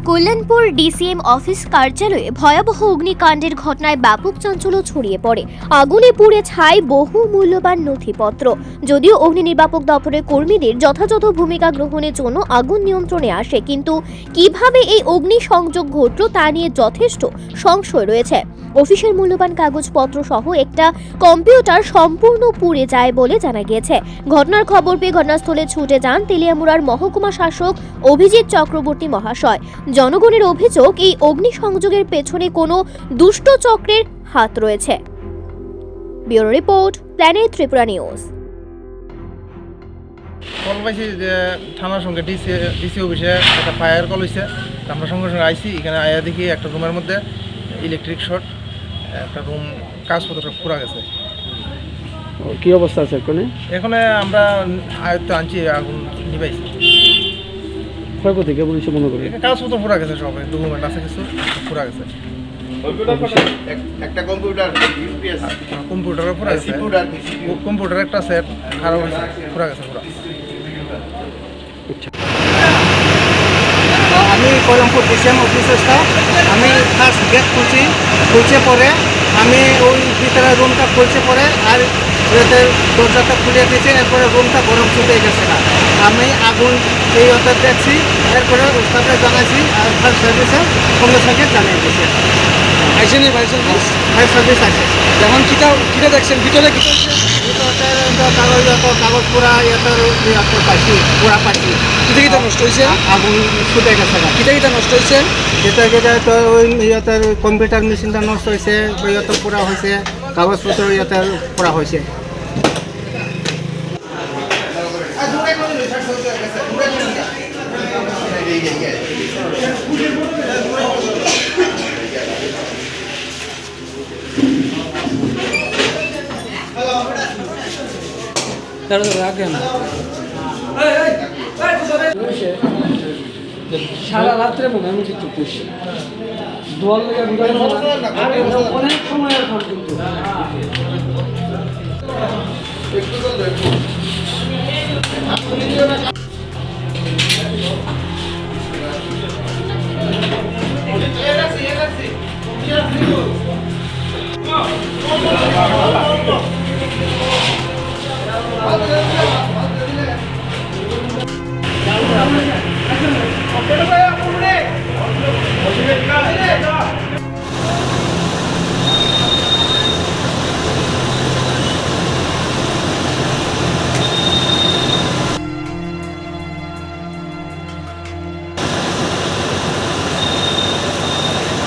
Kalyanpur DCM office কার্যালয়ে ভয়াবহ অগ্নিকাণ্ডের ঘটনায় ব্যাপক চাঞ্চল্য ছড়িয়ে পড়ে। আগুনে পুড়ে ছাই বহু মূল্যবান নথিপত্র। যদিও অগ্নি নির্বাপক দপ্তরের কর্মীদের যথাযথ ভূমিকা গ্রহণের জন্য আগুন নিয়ন্ত্রণে আসে, কিন্তু কিভাবে এই অগ্নি সংযোগ ঘটল তা নিয়ে যথেষ্ট সংশয় রয়েছে। অফিসের মূল্যবান কাগজপত্র সহ একটা কম্পিউটার সম্পূর্ণ পুড়ে যায় বলে জানা গিয়েছে। ঘটনার খবর পেয়ে ঘটনাস্থলে ছুটে যান তেলিয়ামুড়ার মহকুমা শাসক অভিজিৎ চক্রবর্তী মহাশয়। জনগণের অভিযোগ, এই অগ্নিসংযোগের পেছনে কোনো দুষ্ট চক্রের হাত রয়েছে। Bureau report, planet Tripura news. Call পাইছি যে থানার সঙ্গে ডিসি অফিসে একটা ফায়ার কল হয়েছে। আমরা সঙ্গে সঙ্গে আইসি, এখানে আয়া দেখি একটা রুমের মধ্যে ইলেকট্রিক শর্ট, একটা রুম কাগজপত্র সব পুরা গেছে। কি অবস্থা আছে এখানে? এখানে আমরা আয়ত্ত আনছি, আগুন নিবাইছি। ক্ষয়ক্ষতি কেমন হিসেবে মনে করি? কাগজপত্র পুরা গেছে, সব ডকুমেন্ট আছে কিছু পুরা গেছে। একটা কম্পিউটার কম্পিউটারও পুরা গেছে, কম্পিউটার একটা সেট খারাপ হয়েছে, পুরা গেছে পুরা। আমি কলমপুর ডিসিএম অফিসে স্টাফ। আমি ফার্স্ট গেট খুলছে পরে আমি ওই ভিতরে রুমটা খুলছে পরে আর দরজাটা খুলে দিয়েছে। এরপরে রুমটা গরম ছুটে গেছে না, আমি আগুন এই অর্ডার দেখছি। এরপরে স্টাফে জানাইছি আর ফায়ার সার্ভিসে সঙ্গে সঙ্গে জানিয়ে দিয়েছে। আইসেনি ফায়ার সার্ভিস? ফায়ার সার্ভিস আছে। যখন কিটা দেখছেন ভিতরে কি কাগজ পুরা পাইছি, পুরা পাইছি। কিটা নষ্ট হয়েছে? আগুন ছুটে গেছে না। কিটা নষ্ট হয়েছে? যেটা তো ওই ইয়াতের কম্পিউটার মেশিনটা নষ্ট হয়েছে, ইয়াতে পুরা হয়েছে, কাগজপত্র ইয়াতে পুরা হয়েছে। সারা রাত্রে মনে আমি কিছু করছি দোয়াল লেগে অনেক সময় এখন কিন্তু